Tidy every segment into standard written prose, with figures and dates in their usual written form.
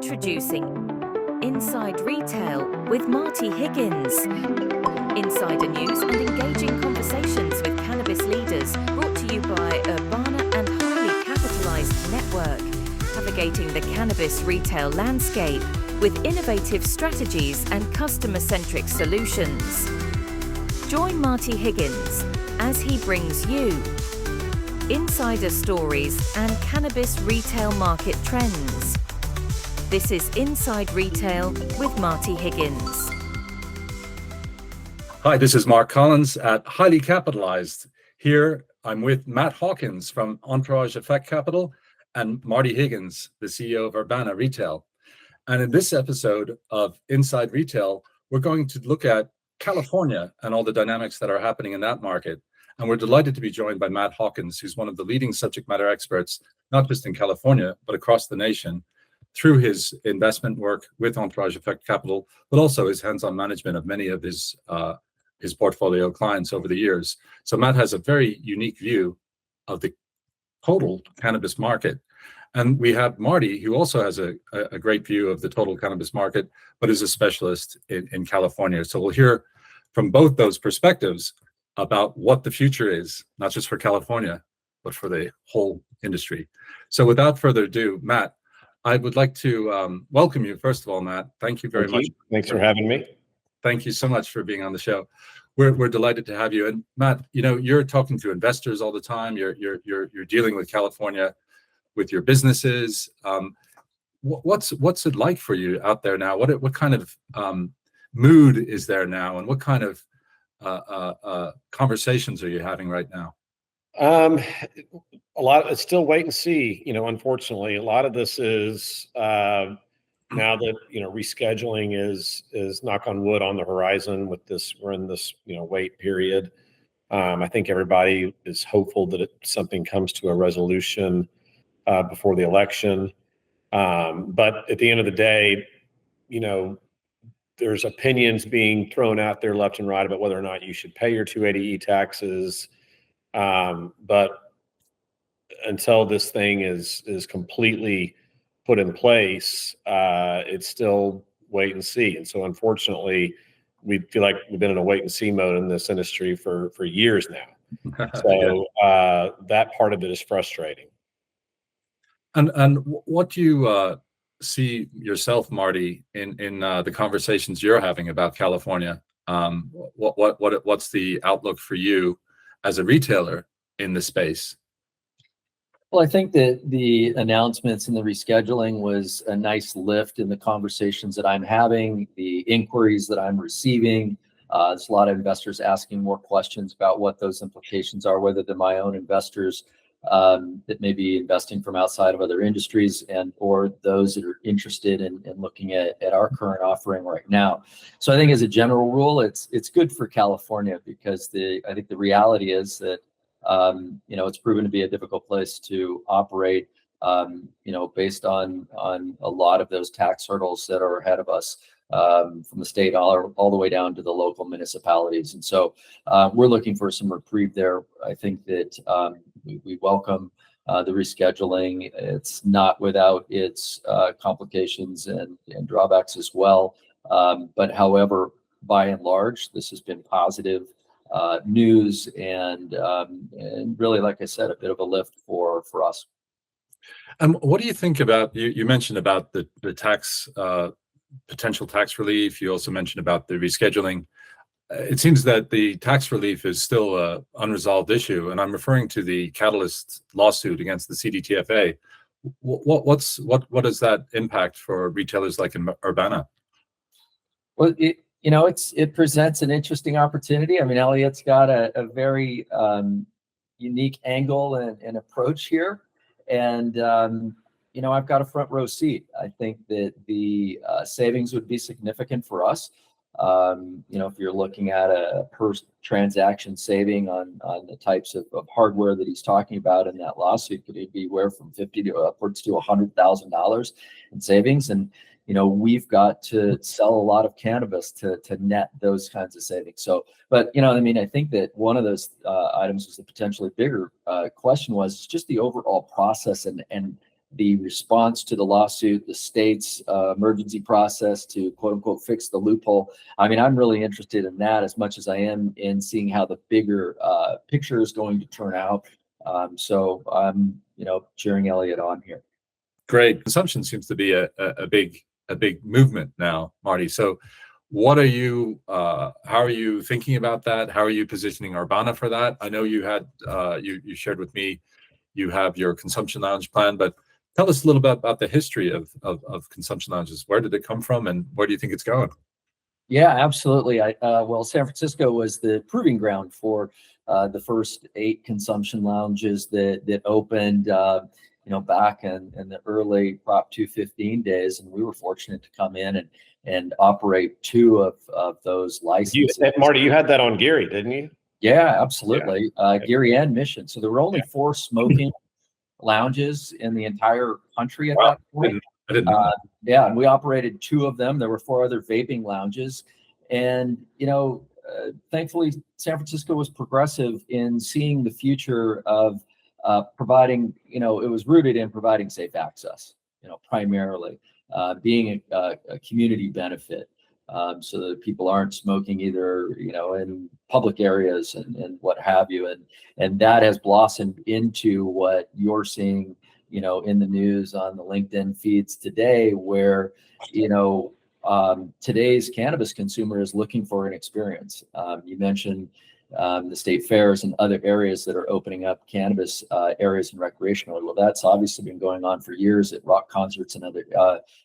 Introducing Inside Retail with Marty Higgins. Insider news and engaging conversations with cannabis leaders, brought to you by Urbana and highly capitalized network, navigating the cannabis retail landscape with innovative strategies and customer-centric solutions. Join Marty Higgins as he brings you insider stories and cannabis retail market trends. This is Inside Retail with Marty Higgins. Hi, this is Mark Collins at Highly Capitalized. Here, I'm with Matt Hawkins from Entourage Effect Capital and Marty Higgins, the CEO of Urbana Retail. And in this episode of Inside Retail, we're going to look at California and all the dynamics that are happening in that market. And we're delighted to be joined by Matt Hawkins, who's one of the leading subject matter experts, not just in California, but across the nation, through his investment work with Entourage Effect Capital, but also his hands-on management of many of his portfolio clients over the years. So Matt has a very unique view of the total cannabis market. And we have Marty, who also has a great view of the total cannabis market, but is a specialist in California. So we'll hear from both those perspectives about what the future is, not just for California, but for the whole industry. So without further ado, Matt, I would like to welcome you. First of all, Matt, thank you very much. Thanks for having me. Thank you so much for being on the show. We're delighted to have you. And Matt, you know, you're talking to investors all the time. You're dealing with California with your businesses. What's it like for you out there now? What kind of mood is there now, and what kind of conversations are you having right now? A lot. It's still wait and see. You know, unfortunately, a lot of this is now that rescheduling is knock on wood on the horizon. With this, we're in this wait period. I think everybody is hopeful that something comes to a resolution before the election. But at the end of the day, there's opinions being thrown out there left and right about whether or not you should pay your 280E taxes. But until this thing is completely put in place, it's still wait and see. And so unfortunately, we feel like we've been in a wait and see mode in this industry for years now. So that part of it is frustrating. And what do you see yourself, Marty, in the conversations you're having about California? What's the outlook for you as a retailer in the space? Well, I think that the announcements and the rescheduling was a nice lift in the conversations that I'm having, the inquiries that I'm receiving. There's a lot of investors asking more questions about what those implications are, whether they're my own investors that may be investing from outside of other industries, and or those that are interested in looking at our current offering right now. So I think as a general rule, it's good for California, because I think the reality is that it's proven to be a difficult place to operate, based on a lot of those tax hurdles that are ahead of us, from the state all the way down to the local municipalities. And so we're looking for some reprieve there. I think that we welcome the rescheduling. It's not without its complications and drawbacks as well. But however, by and large, this has been positive news, and really, like I said, a bit of a lift for us. And what do you think about, you mentioned about the tax, potential tax relief. You also mentioned about the rescheduling. It seems that the tax relief is still an unresolved issue, and I'm referring to the Catalyst lawsuit against the CDTFA. What does that impact for retailers like in Urbana? Well, it presents an interesting opportunity. I mean, Elliot's got a very unique angle and approach here, and I've got a front row seat. I think that the savings would be significant for us. If you're looking at a per transaction saving on the types of hardware that he's talking about in that lawsuit, could it be anywhere from $50,000 to upwards to $100,000 in savings? And we've got to sell a lot of cannabis to net those kinds of savings. So, but I think that one of those items was the potentially bigger question was just the overall process and the response to the lawsuit, the state's emergency process to quote unquote fix the loophole. I mean, I'm really interested in that as much as I am in seeing how the bigger picture is going to turn out. So I'm, cheering Elliot on here. Great. Consumption seems to be a big movement now, Marty. So what are you, how are you thinking about that? How are you positioning Urbana for that? I know you had, you shared with me, you have your consumption lounge plan, but tell us a little bit about the history of consumption lounges. Where did it come from and where do you think it's going? Yeah, absolutely. Well, San Francisco was the proving ground for the first 8 consumption lounges that opened, back in the early Prop 215 days, and we were fortunate to come in and operate 2 of those licenses. Marty, you had that on Geary, didn't you? Yeah, absolutely. Yeah. Geary and Mission. So there were only 4 smoking lounges in the entire country at that point. I didn't know that. Yeah, and we operated 2 of them. There were 4 other vaping lounges. And, thankfully, San Francisco was progressive in seeing the future of providing, it was rooted in providing safe access, primarily being a community benefit. So that people aren't smoking either, in public areas and what have you. And that has blossomed into what you're seeing, in the news on the LinkedIn feeds today, where, today's cannabis consumer is looking for an experience. You mentioned the state fairs and other areas that are opening up cannabis areas and recreational. Well, that's obviously been going on for years at rock concerts and other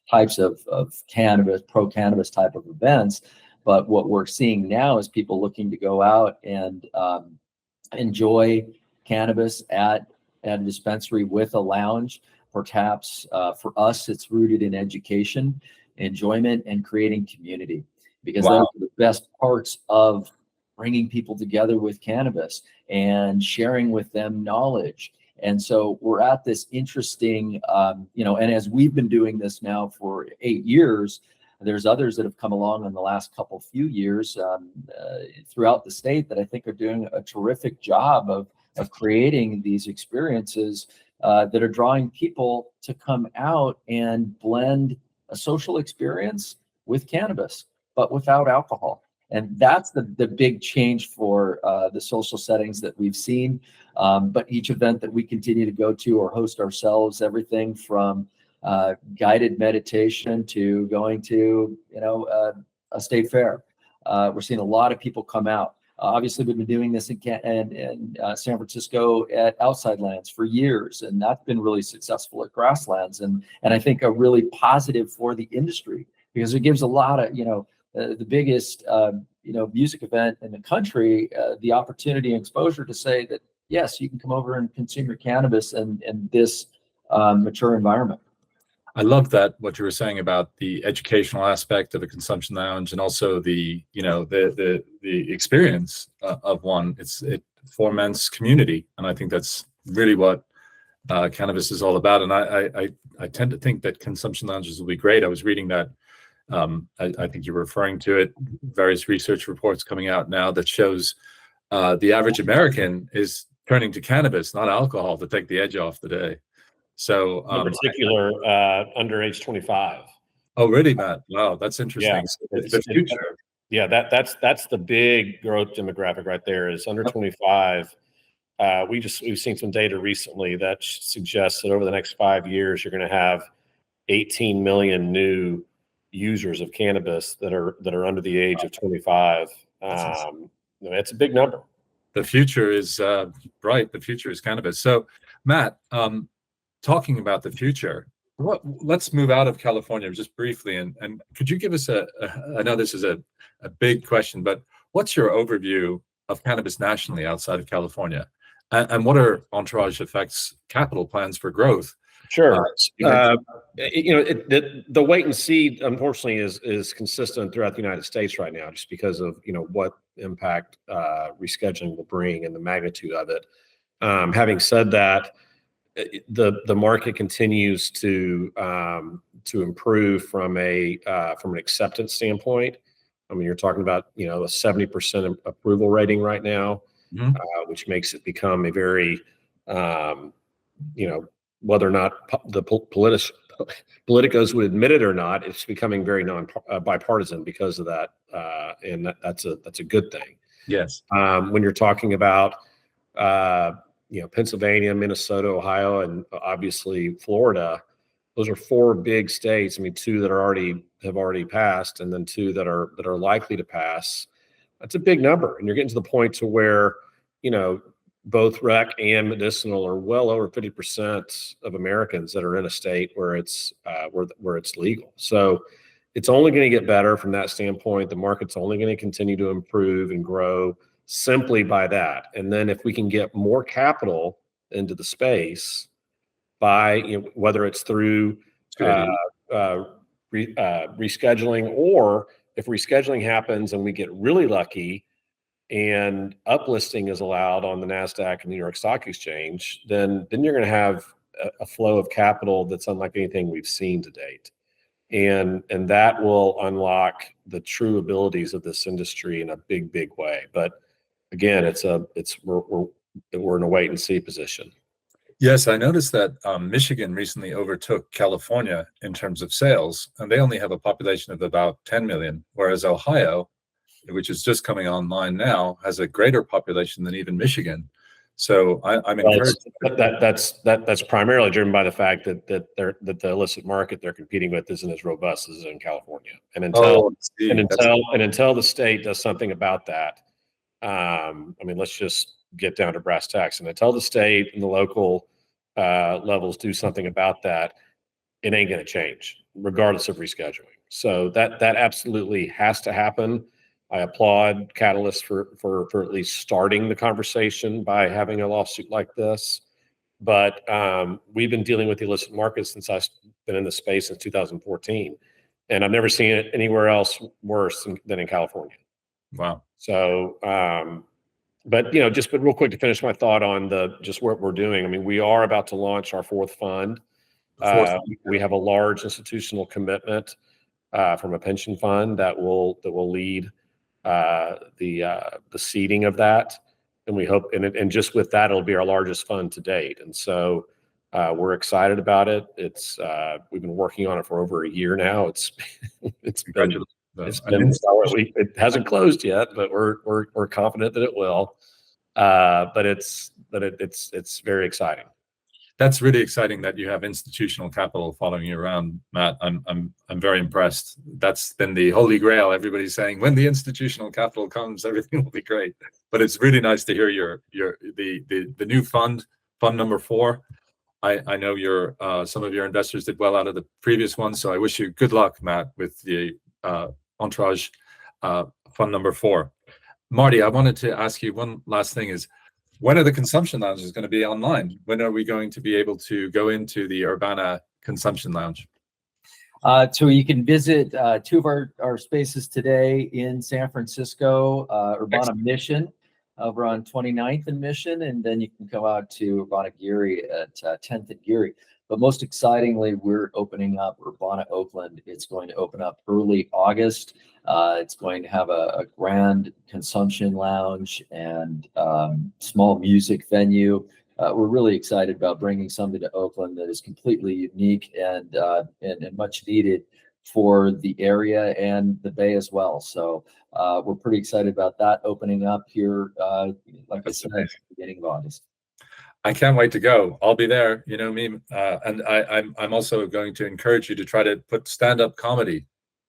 types of cannabis, pro-cannabis type of events. But what we're seeing now is people looking to go out and enjoy cannabis at a dispensary with a lounge. Perhaps for us, it's rooted in education, enjoyment, and creating community, because those are the best parts of bringing people together with cannabis and sharing with them knowledge. And so we're at this interesting, and as we've been doing this now for 8 years, there's others that have come along in the last few years throughout the state that I think are doing a terrific job of creating these experiences that are drawing people to come out and blend a social experience with cannabis, but without alcohol. And that's the big change for the social settings that we've seen. But each event that we continue to go to or host ourselves, everything from guided meditation to going to, a state fair. We're seeing a lot of people come out. Obviously, we've been doing this in San Francisco at Outside Lands for years, and that's been really successful at Grasslands, and I think a really positive for the industry, because it gives a lot of, the biggest, music event in the country, the opportunity and exposure to say that, yes, you can come over and consume your cannabis in this mature environment. I love that, what you were saying about the educational aspect of a consumption lounge, and also the experience of one. It foments community, and I think that's really what cannabis is all about. And I tend to think that consumption lounges will be great. I was reading that. I think you're referring to it. Various research reports coming out now that shows the average American is turning to cannabis, not alcohol, to take the edge off the day. So, in particular, under age 25. Oh, really, Matt? Wow, that's interesting. Yeah, The future. Yeah, that's the big growth demographic right there, is under 25. We've seen some data recently that suggests that over the next 5 years, you're going to have 18 million new users of cannabis that are under the age of 25. It's a big number. The future is bright. The future is cannabis. So, Matt, talking about the future, let's move out of California just briefly, and could you give us I know this is a big question, but what's your overview of cannabis nationally outside of California, and what are Entourage Effect's capital plans for growth? Sure. The wait and see, unfortunately, is consistent throughout the United States right now, just because of what impact rescheduling will bring and the magnitude of it. Having said that, the market continues to improve from an acceptance standpoint. I mean, you're talking about a 70% approval rating right now, which makes it become a very whether or not politicos would admit it or not, it's becoming very bipartisan because of that, and that's a good thing. Yes. When you're talking about Pennsylvania, Minnesota, Ohio, and obviously Florida, those are 4 big states. I mean, 2 that have already passed, and then 2 that are likely to pass. That's a big number, and you're getting to the point to where both rec and medicinal are well over 50% of Americans that are in a state where it's legal. So it's only going to get better from that standpoint. The market's only going to continue to improve and grow simply by that. And then if we can get more capital into the space by whether it's through rescheduling, or if rescheduling happens and we get really lucky and uplisting is allowed on the NASDAQ and New York Stock Exchange, then you're going to have a flow of capital that's unlike anything we've seen to date. And that will unlock the true abilities of this industry in a big, big way. But again, we're in a wait and see position. Yes, I noticed that Michigan recently overtook California in terms of sales, and they only have a population of about 10 million, whereas Ohio, which is just coming online now, has a greater population than even Michigan. So I'm encouraged. That's primarily driven by the fact that the illicit market they're competing with isn't as robust as in California. And until the state does something about that, let's just get down to brass tacks. And until the state and the local levels do something about that, it ain't going to change, regardless of rescheduling. So that absolutely has to happen. I applaud Catalyst for at least starting the conversation by having a lawsuit like this. But we've been dealing with the illicit market since I've been in the space since 2014. And I've never seen it anywhere else worse than in California. Wow. So, but real quick to finish my thought on just what we're doing. I mean, we are about to launch our 4th fund. We have a large institutional commitment from a pension fund that will lead the seeding of that, and we hope, and just with that, it'll be our largest fund to date. And so we're excited about it. We've been working on it for over a year now. It hasn't closed yet, but we're confident that it will. But it's very exciting. That's really exciting that you have institutional capital following you around, Matt. I'm very impressed. That's been the holy grail. Everybody's saying when the institutional capital comes, everything will be great. But it's really nice to hear the new fund number 4. I know some of your investors did well out of the previous one, so I wish you good luck, Matt, with the Entourage fund number 4. Marty, I wanted to ask you one last thing: is when are the consumption lounges going to be online? When are we going to be able to go into the Urbana Consumption Lounge? So you can visit 2 of our spaces today in San Francisco, Urbana Mission over on 29th and Mission, and then you can come out to Urbana Geary at 10th and Geary. But most excitingly, we're opening up Urbana Oakland. It's going to open up early August. It's going to have a grand consumption lounge and small music venue. We're really excited about bringing something to Oakland that is completely unique and much needed for the area and the Bay as well. So we're pretty excited about that opening up here, like I said, at the beginning of August. I can't wait to go. I'll be there. You know me, and I'm also going to encourage you to try to put stand-up comedy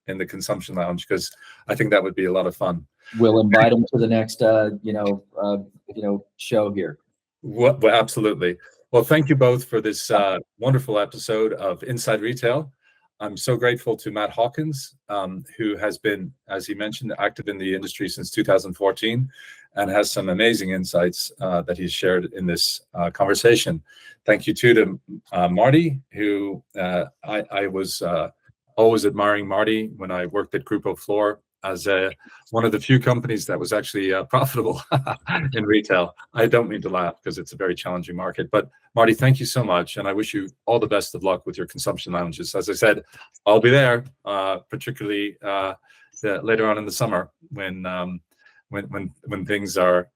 in the consumption lounge, because I think that would be a lot of fun. We'll invite them to the next show here. Well, absolutely. Well, thank you both for this wonderful episode of Inside Retail. I'm so grateful to Matt Hawkins, who has been, as he mentioned, active in the industry since 2014 and has some amazing insights that he's shared in this conversation. Thank you too to Marty, who I was always admiring Marty when I worked at Grupo Flor as one of the few companies that was actually profitable in retail. I don't mean to laugh because it's a very challenging market, but Marty, thank you so much. And I wish you all the best of luck with your consumption lounges. As I said, I'll be there, particularly later on in the summer when things are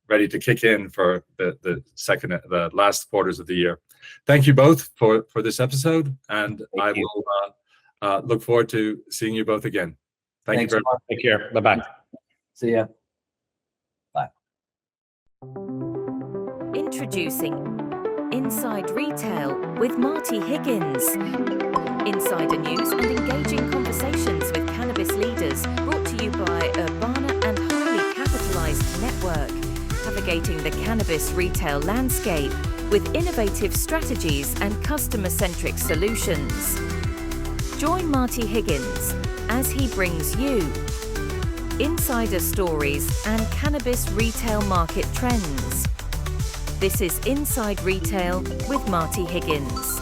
ready to kick in for the last quarters of the year. Thank you both for this episode, and I Thank you. will look forward to seeing you both again. Thank you Thanks, very much. Mark. Take care. Bye-bye. See ya. Introducing Inside Retail with Marty Higgins. Insider news and engaging conversations with cannabis leaders, brought to you by Urbana and Highly Capitalized Network, navigating the cannabis retail landscape with innovative strategies and customer-centric solutions. Join Marty Higgins as he brings you insider stories and cannabis retail market trends. This is Inside Retail with Marty Higgins.